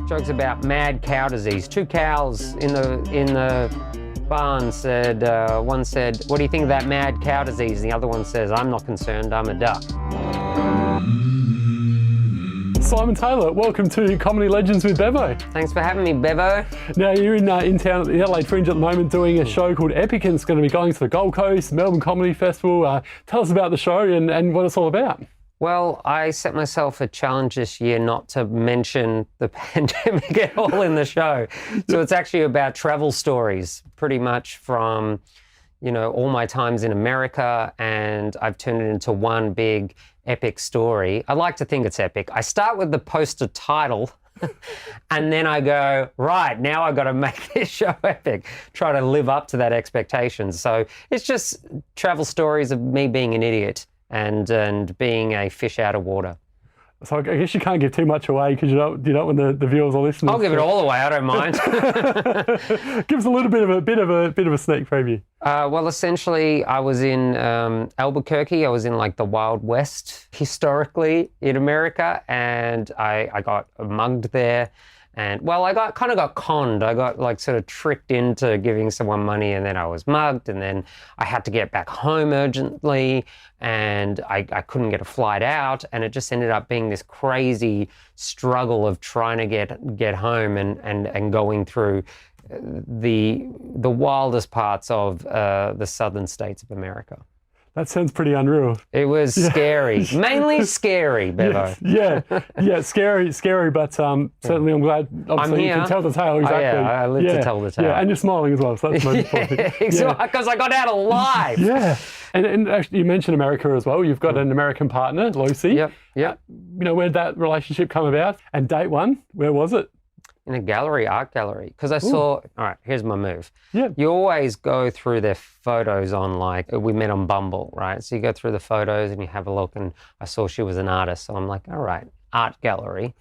Joke's about mad cow disease. Two cows in the barn said, one said, "What do you think of that mad cow disease?" And the other one says, "I'm not concerned, I'm a duck." Simon Taylor, welcome to Comedy Legends with Bevo. Thanks for having me, Bevo. Now, you're in town at the Adelaide Fringe at the moment doing a show called Epic, and it's going to be going to the Gold Coast, Melbourne Comedy Festival. Tell us about the show and what it's all about. Well, I set myself a challenge this year not to mention the pandemic at all in the show. So it's actually about travel stories, pretty much from, all my times in America, and I've turned it into one big epic story. I like to think it's epic. I start with the poster title and then I go, right, now I've got to make this show epic, try to live up to that expectation. So it's just travel stories of me being an idiot and being a fish out of water. So I guess you can't give too much away because you don't want the viewers or listeners. I'll give it all away. I don't mind. Give us a little bit of a sneak preview. Well, essentially, I was in Albuquerque. I was in like the Wild West historically in America, and I got mugged there. And well, I kind of got conned. I got like sort of tricked into giving someone money, and then I was mugged, and then I had to get back home urgently, and I couldn't get a flight out, and it just ended up being this crazy struggle of trying to get home and going through the wildest parts of the southern states of America. That sounds pretty unreal. It was scary, mainly scary, Bevo. Yeah, scary, but certainly I'm glad obviously you can tell the tale exactly. I live to tell the tale. Yeah, and you're smiling as well, so that's most important. Because I got out alive. Yeah, and actually you mentioned America as well. You've got an American partner, Lucy. Yep. Where did that relationship come about? And date one, where was it? In a gallery, art gallery, because I saw, all right, here's my move. Yeah. You always go through their photos on we met on Bumble, right? So you go through the photos and you have a look, and I saw she was an artist. So I'm like, all right, art gallery.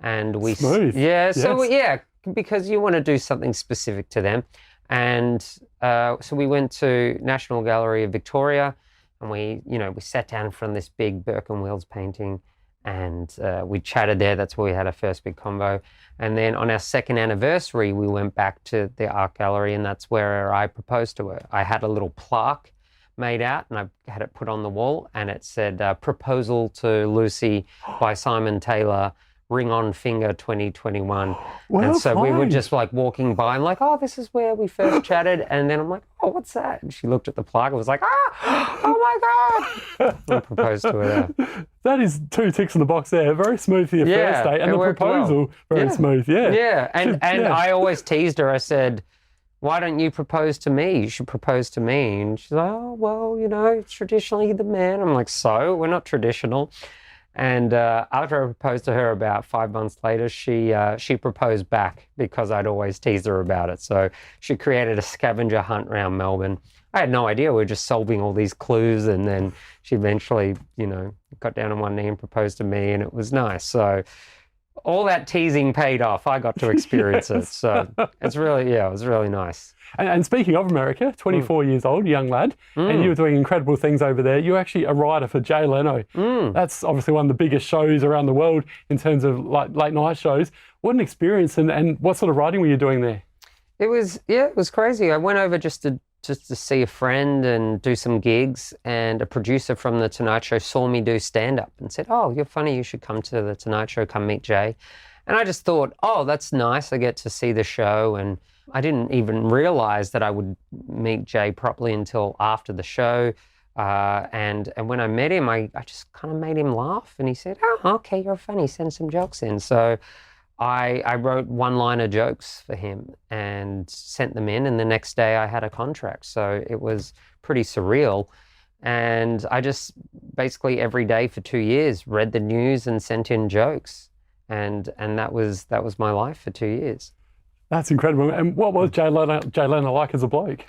And we... Smooth. Yeah, so yes. because you want to do something specific to them. And so we went to National Gallery of Victoria, and we sat down in front of this big Burke and Wills painting, and we chatted there. That's where we had our first big convo. And then on our second anniversary, we went back to the art gallery, and that's where I proposed to her. I had a little plaque made out, and I had it put on the wall, and it said, "Proposal to Lucy by Simon Taylor, ring on finger 2021. Well, and so we were fine. just like walking by and like, oh, this is where we first chatted. And then I'm like, oh, what's that? And she looked at the plaque and was like, oh my God. I proposed to her there. That is 2 ticks in the box there. Very smooth for your first date. And the proposal, very smooth. Yeah. Yeah. And I always teased her. I said, why don't you propose to me? You should propose to me. And she's like, oh, well, it's traditionally the man. I'm like, so? We're not traditional. And after I proposed to her about 5 months later, she proposed back because I'd always teased her about it. So she created a scavenger hunt around Melbourne. I had no idea. We were just solving all these clues, and then she eventually, got down on one knee and proposed to me, and it was nice. So all that teasing paid off. I got to experience it. So it's really, it was really nice. And speaking of America, 24 years old, young lad, and you were doing incredible things over there. You're actually a writer for Jay Leno. That's obviously one of the biggest shows around the world in terms of late night shows. What an experience, and what sort of writing were you doing there? It was crazy. I went over just to see a friend and do some gigs, and a producer from The Tonight Show saw me do stand-up and said, oh, you're funny, you should come to The Tonight Show, come meet Jay. And I just thought, oh, that's nice, I get to see the show. And I didn't even realize that I would meet Jay properly until after the show. And when I met him, I just kind of made him laugh. And he said, oh, okay, you're funny, send some jokes in. So I wrote one-liner jokes for him and sent them in. And the next day I had a contract. So it was pretty surreal. And I just basically every day for 2 years read the news and sent in jokes. And that was my life for 2 years. That's incredible. And what was Jay Leno like as a bloke?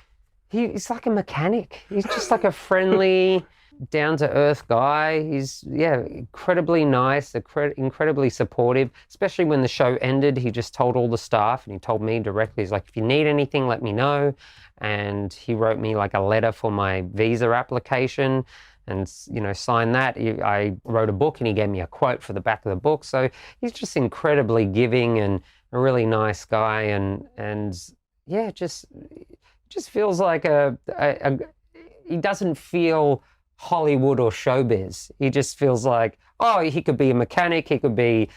He's like a mechanic. He's just like a friendly, down-to-earth guy. He's, incredibly nice, incredibly supportive, especially when the show ended. He just told all the staff, and he told me directly, he's like, if you need anything, let me know. And he wrote me like a letter for my visa application. and sign that. I wrote a book and he gave me a quote for the back of the book. So he's just incredibly giving and a really nice guy, and yeah, just feels like he doesn't feel Hollywood or showbiz. He just feels like, oh, he could be a mechanic, he could be,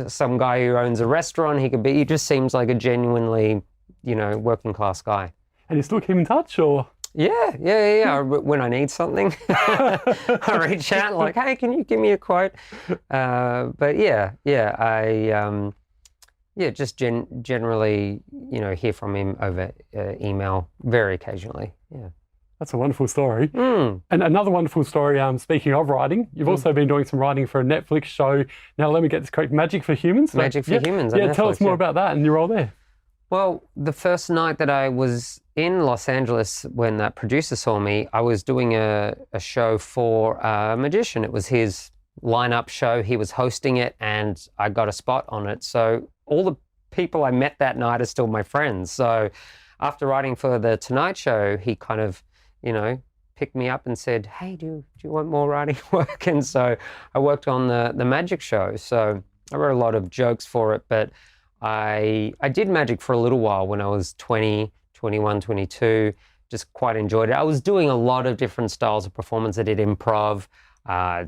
some guy who owns a restaurant, he just seems like a genuinely, working class guy. And you still keep in touch, or? Yeah. When I need something, I reach out like, hey, can you give me a quote? But I just generally, hear from him over email very occasionally. Yeah. That's a wonderful story. And another wonderful story, speaking of writing, you've also been doing some writing for a Netflix show. Now, let me get this correct, Magic for Humans? Magic for Humans. Yeah, tell us more about that and your role there. Well, the first night that I was in Los Angeles when that producer saw me, I was doing a show for a magician. It was his lineup show. He was hosting it and I got a spot on it. So all the people I met that night are still my friends. So after writing for The Tonight Show, he kind of, picked me up and said, hey, do you want more writing work? And so I worked on the magic show. So I wrote a lot of jokes for it, but I did magic for a little while when I was 20, 21, 22, just quite enjoyed it. I was doing a lot of different styles of performance. I did improv,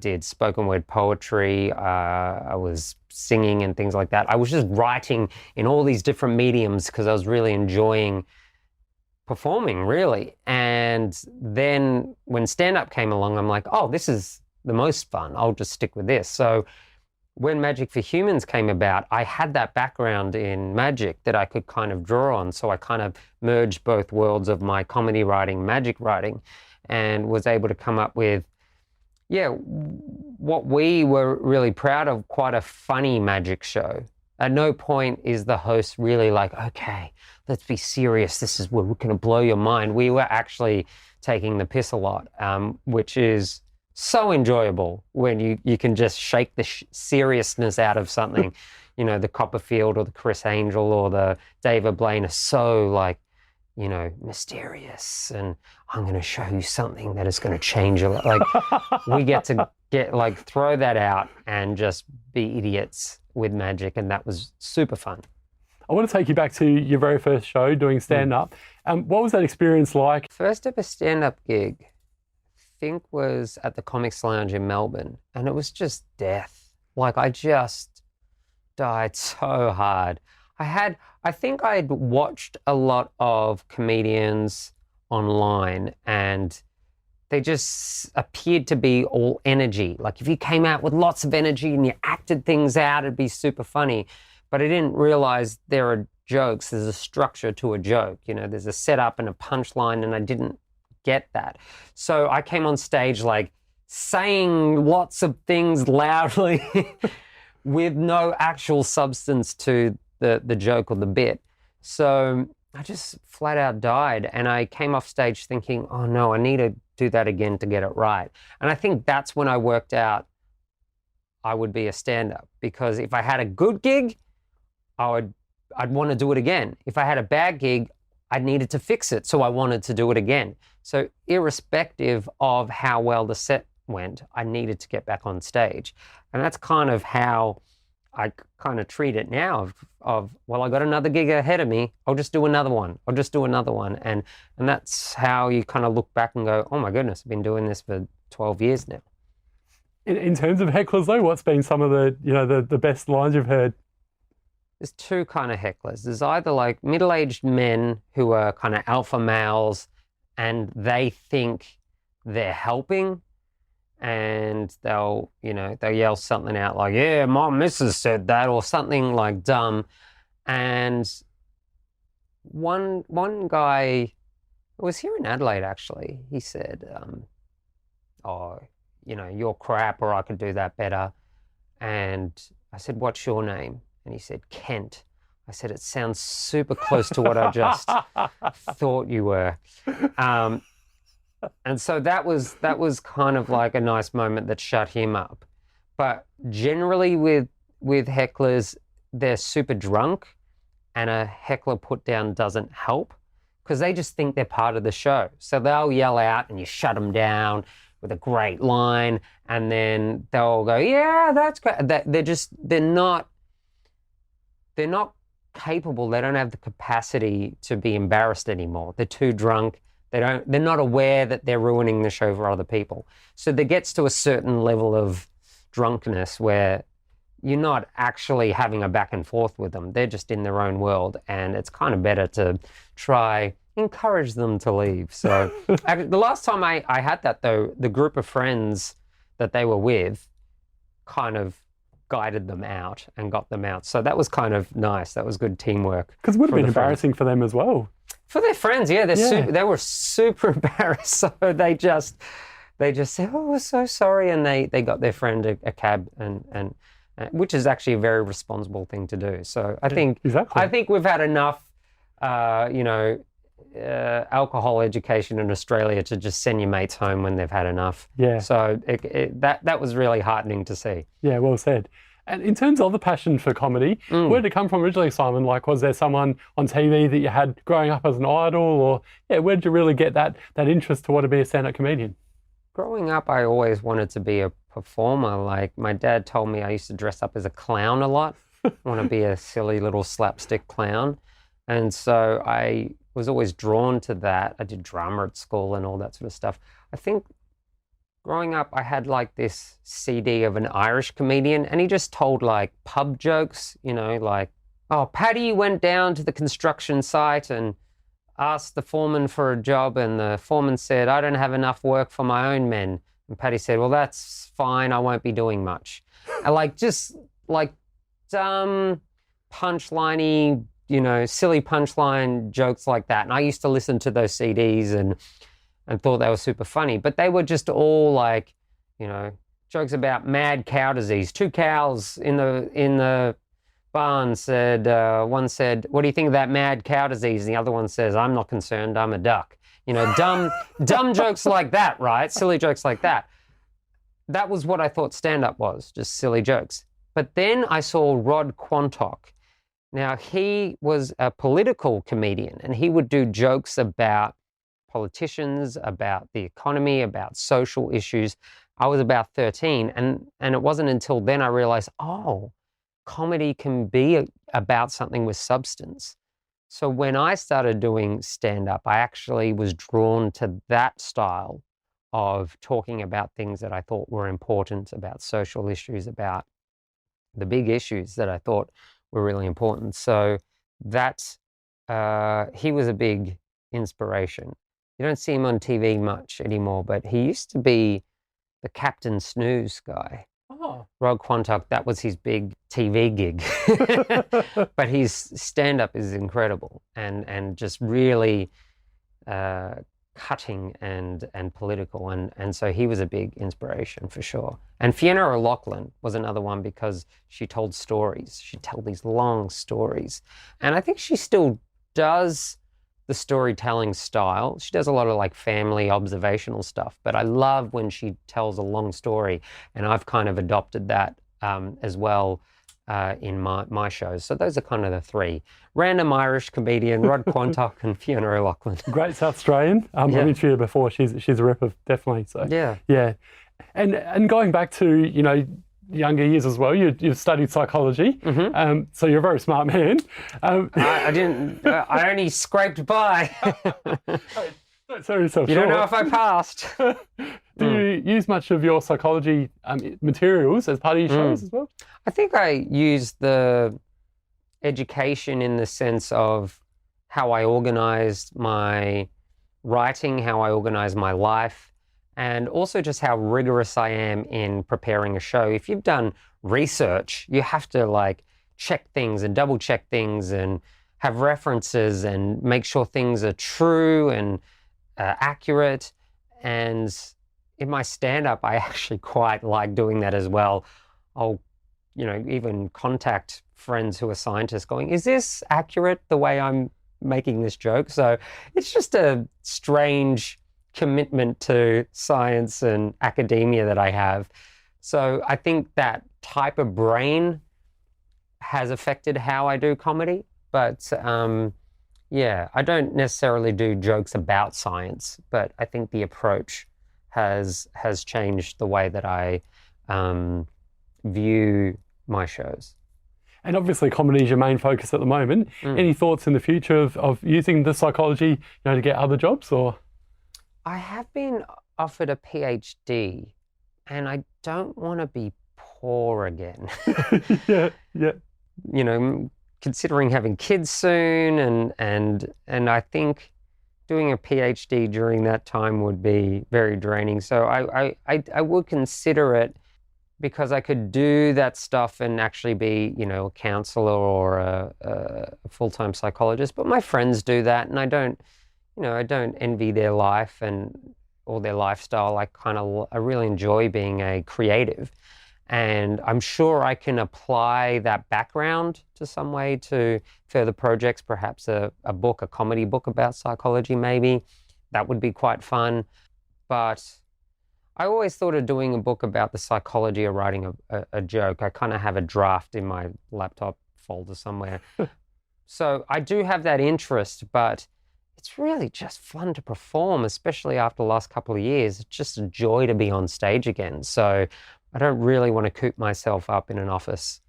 did spoken word poetry, I was singing and things like that. I was just writing in all these different mediums because I was really enjoying performing, really. And then when stand-up came along, I'm like, oh, this is the most fun. I'll just stick with this. So when Magic for Humans came about, I had that background in magic that I could kind of draw on. So I kind of merged both worlds of my comedy writing, magic writing, and was able to come up with, what we were really proud of, quite a funny magic show. At no point is the host really like, okay, let's be serious. This is where we're going to blow your mind. We were actually taking the piss a lot, which is so enjoyable when you can just shake the seriousness out of something. The Copperfield or the Chris Angel or the David Blaine are so mysterious, and I'm going to show you something that is going to change your life. Like we get to throw that out and just be idiots with magic, and that was super fun. I want to take you back to your very first show doing stand-up. What was that experience like? First ever stand-up gig, I think, was at the Comics Lounge in Melbourne, and it was just death. Like, I just died so hard. I think I'd watched a lot of comedians online, and they just appeared to be all energy. Like, if you came out with lots of energy and you acted things out, it'd be super funny. But I didn't realize there are jokes. There's a structure to a joke. There's a setup and a punchline, and I didn't get that. So I came on stage saying lots of things loudly with no actual substance to the joke or the bit. So I just flat out died, and I came off stage thinking, oh no, I need to do that again to get it right. And I think that's when I worked out I would be a stand-up, because if I had a good gig, I'd want to do it again. If I had a bad gig, I needed to fix it, so I wanted to do it again. So irrespective of how well the set went, I needed to get back on stage. And that's kind of how I kind of treat it now well, I got another gig ahead of me. I'll just do another one. And that's how you kind of look back and go, oh my goodness, I've been doing this for 12 years now. In terms of hecklers though, what's been some of the best lines you've heard? There's two kind of hecklers. There's either like middle-aged men who are kind of alpha males and they think they're helping, and they'll yell something out like, yeah, my missus said that, or something like dumb. And one guy, it was here in Adelaide actually, he said, you're crap, or I could do that better. And I said, what's your name? And he said, Kent. I said, it sounds super close to what I just thought you were. And so that was kind of like a nice moment that shut him up. But generally with hecklers, they're super drunk, and a heckler put down doesn't help, because they just think they're part of the show. So they'll yell out and you shut them down, with a great line, and then they'll go, yeah, that's great. They're not capable. They don't have the capacity to be embarrassed anymore. They're too drunk. They're not aware that they're ruining the show for other people. So there gets to a certain level of drunkenness where you're not actually having a back and forth with them. They're just in their own world, and it's kind of better to try encourage them to leave. So the last time I had that, though, the group of friends that they were with kind of guided them out and got them out. So that was kind of nice. That was good teamwork. Because it would have been embarrassing for them as well. For their friends, yeah, they were super embarrassed. So they just said, "Oh, we're so sorry," and they got their friend a cab, and which is actually a very responsible thing to do. So I think we've had enough, alcohol education in Australia to just send your mates home when they've had enough. Yeah. So that was really heartening to see. Yeah, well said. And in terms of the passion for comedy, where did it come from originally, Simon? Like, was there someone on TV that you had growing up as an idol, or where did you really get that interest to want to be a stand-up comedian? Growing up, I always wanted to be a performer. Like, my dad told me I used to dress up as a clown a lot. I want to be a silly little slapstick clown. And so I was always drawn to that. I did drama at school and all that sort of stuff. I think growing up, I had like this CD of an Irish comedian, and he just told like pub jokes, like, oh, Paddy went down to the construction site and asked the foreman for a job, and the foreman said, I don't have enough work for my own men. And Paddy said, well, that's fine. I won't be doing much. And just dumb punchline-y, silly punchline jokes like that. And I used to listen to those CDs and thought they were super funny, but they were just all like, jokes about mad cow disease. 2 cows in the barn said, one said, what do you think of that mad cow disease? And the other one says, I'm not concerned, I'm a duck. Dumb jokes like that, right? Silly jokes like that. That was what I thought stand-up was, just silly jokes. But then I saw Rod Quantock. Now, he was a political comedian, and he would do jokes about politicians, about the economy, about social issues. I was about 13, and it wasn't until then I realized, oh, comedy can be about something with substance. So when I started doing stand-up, I actually was drawn to that style of talking about things that I thought were important, about social issues, about the big issues that I thought were really important. So he was a big inspiration. You don't see him on TV much anymore, but he used to be the Captain Snooze guy. Oh. Rod Quantock, that was his big TV gig. But his stand-up is incredible and just really cutting and political. And so he was a big inspiration for sure. And Fiona O'Loughlin was another one because she told stories. She'd tell these long stories. And I think she still does the storytelling style. She does a lot of like family observational stuff, but I love when she tells a long story, and I've kind of adopted that as well in my shows. So those are kind of the three: random Irish comedian, Rod Quantock, and Fiona O'Loughlin. Great South Australian. I've interviewed her before. She's a ripper, definitely. So yeah. And going back to younger years as well, you've studied psychology, so you're a very smart man. I didn't. I only scraped by. Don't sell yourself You short. don't know if I passed. Do you use much of your psychology materials as part of your shows as well? I think I use the education in the sense of how I organized my writing, how I organize my life, and also just how rigorous I am in preparing a show. If you've done research, you have to check things and double check things and have references and make sure things are true and accurate. And in my stand-up, I actually quite like doing that as well. I'll, even contact friends who are scientists going, is this accurate the way I'm making this joke? So it's just a strange commitment to science and academia that I have. So I think that type of brain has affected how I do comedy. But I don't necessarily do jokes about science, but I think the approach has changed the way that I view my shows. And obviously comedy is your main focus at the moment. Any thoughts in the future of using the psychology, to get other jobs? Or I have been offered a PhD, and I don't want to be poor again. yeah. Considering having kids soon, and I think doing a PhD during that time would be very draining. So I would consider it, because I could do that stuff and actually be, a counselor or a full-time psychologist. But my friends do that, and I don't envy their life or their lifestyle. I really enjoy being a creative, and I'm sure I can apply that background to some way to further projects, perhaps a book, a comedy book about psychology, maybe. That would be quite fun. But I always thought of doing a book about the psychology of writing a joke. I kind of have a draft in my laptop folder somewhere. So I do have that interest, but it's really just fun to perform, especially after the last couple of years. It's just a joy to be on stage again. So I don't really want to coop myself up in an office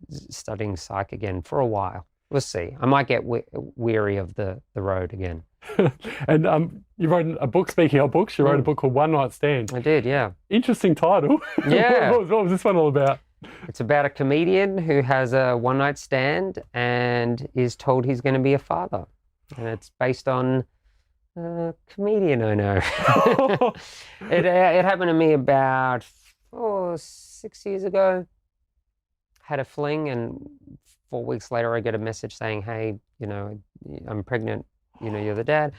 studying psych again for a while. We'll see. I might get weary of the road again. And you wrote a book, speaking of books, you wrote a book called One Night Stand. I did, yeah. Interesting title. Yeah. What was this one all about? It's about a comedian who has a one-night stand and is told he's going to be a father. And it's based on a comedian I know. It happened to me about 6 years ago. Had a fling, and 4 weeks later I get a message saying, hey, I'm pregnant, you're the dad.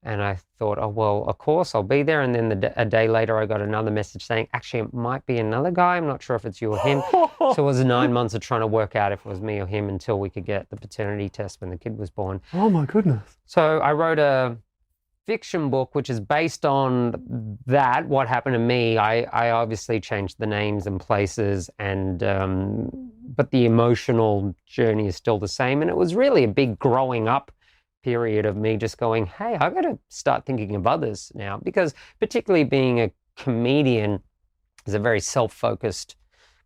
And I thought, oh, well, of course, I'll be there. And then a day later, I got another message saying, actually, it might be another guy. I'm not sure if it's you or him. So it was 9 months of trying to work out if it was me or him until we could get the paternity test when the kid was born. Oh, my goodness. So I wrote a fiction book, which is based on that, what happened to me. I obviously changed the names and places, and but the emotional journey is still the same. And it was really a big growing up period of me just going, hey, I got to start thinking of others now, because particularly being a comedian is a very self-focused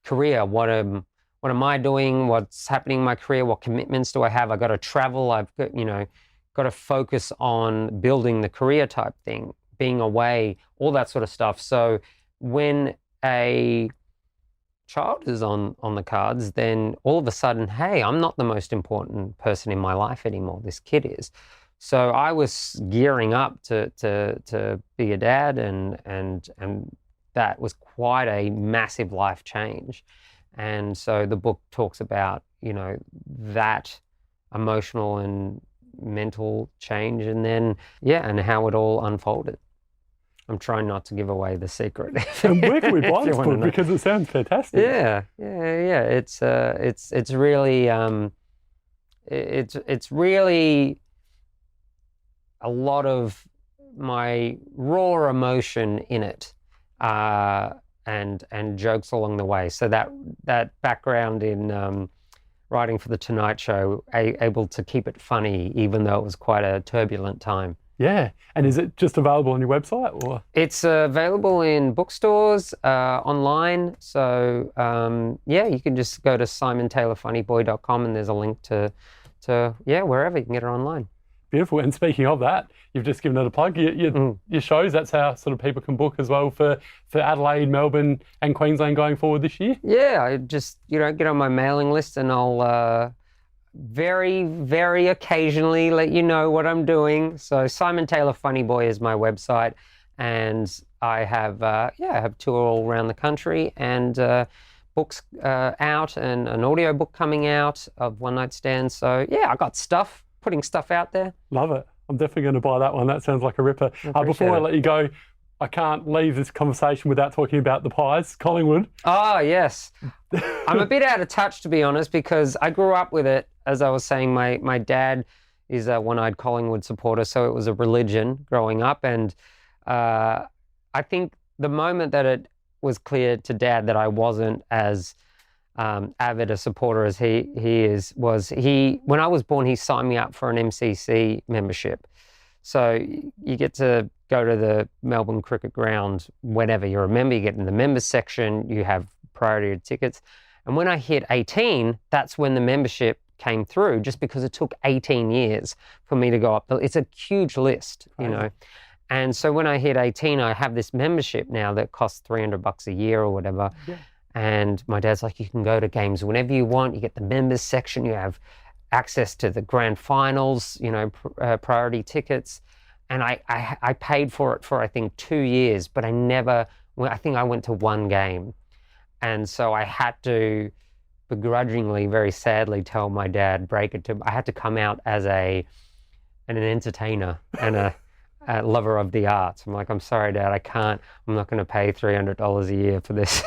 career. What am I doing? What's happening in my career? What commitments do I have? I got to travel. I've got, got to focus on building the career type thing, being away, all that sort of stuff. So when a child is on the cards, then all of a sudden, hey, I'm not the most important person in my life anymore. This kid is. So I was gearing up to be a dad, and that was quite a massive life change. And so the book talks about, that emotional and mental change, and then, and how it all unfolded. I'm trying not to give away the secret. And where can we buy this book? Because it sounds fantastic. Yeah. It's really it's really a lot of my raw emotion in it, and jokes along the way. So that background in writing for the Tonight Show, able to keep it funny even though it was quite a turbulent time. Yeah. And is it just available on your website, or? It's available in bookstores, online. So, you can just go to simontaylorfunnyboy.com, and there's a link to wherever you can get it online. Beautiful. And speaking of that, you've just given it a plug. Your shows, that's how sort of people can book as well for Adelaide, Melbourne and Queensland going forward this year? Yeah, I just, get on my mailing list, and I'll very, very occasionally let you know what I'm doing. So Simon Taylor Funny Boy is my website, and I have I have tour all around the country, and books out, and an audio book coming out of One Night Stands. So I got putting stuff out there. Love it. I'm definitely going to buy that one. That sounds like a ripper. Before I let you go, I can't leave this conversation without talking about the pies, Collingwood. Oh, yes. I'm a bit out of touch, to be honest, because I grew up with it. As I was saying, my dad is a one-eyed Collingwood supporter, so it was a religion growing up. And I think the moment that it was clear to Dad that I wasn't as avid a supporter as he is, was when I was born, he signed me up for an MCC membership. So you get to go to the Melbourne Cricket Ground whenever you're a member. You get in the members section, you have priority tickets. And when I hit 18, that's when the membership came through, just because it took 18 years for me to go up. It's a huge list, you know. And so when I hit 18, I have this membership now that costs $300 a year or whatever. Yeah. And my dad's like, you can go to games whenever you want. You get the members section. You have access to the grand finals, you know, priority tickets. And I paid for it for, I think, 2 years, but I think I went to one game. And so I had to begrudgingly, very sadly, tell my dad, I had to come out as an entertainer and a lover of the arts. I'm like, I'm sorry, Dad, I'm not going to pay $300 a year for this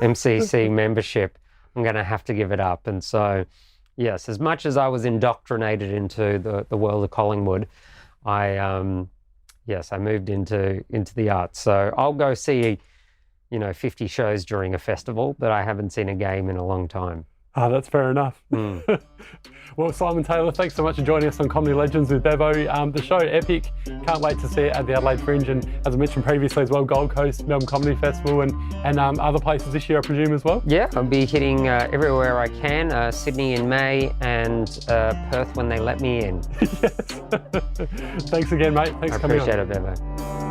MCC membership. I'm going to have to give it up. And so, yes, as much as I was indoctrinated into the world of Collingwood, I moved into the arts. So I'll go see, 50 shows during a festival, but I haven't seen a game in a long time. Oh, that's fair enough. Well, Simon Taylor, thanks so much for joining us on Comedy Legends with Bevo. The show, epic. Can't wait to see it at the Adelaide Fringe, and as I mentioned previously as well, Gold Coast, Melbourne Comedy Festival, and other places this year, I presume, as well? Yeah, I'll be hitting everywhere I can. Sydney in May and Perth when they let me in. Yes. Thanks again, mate. Thanks for coming on. I appreciate it, Bevo.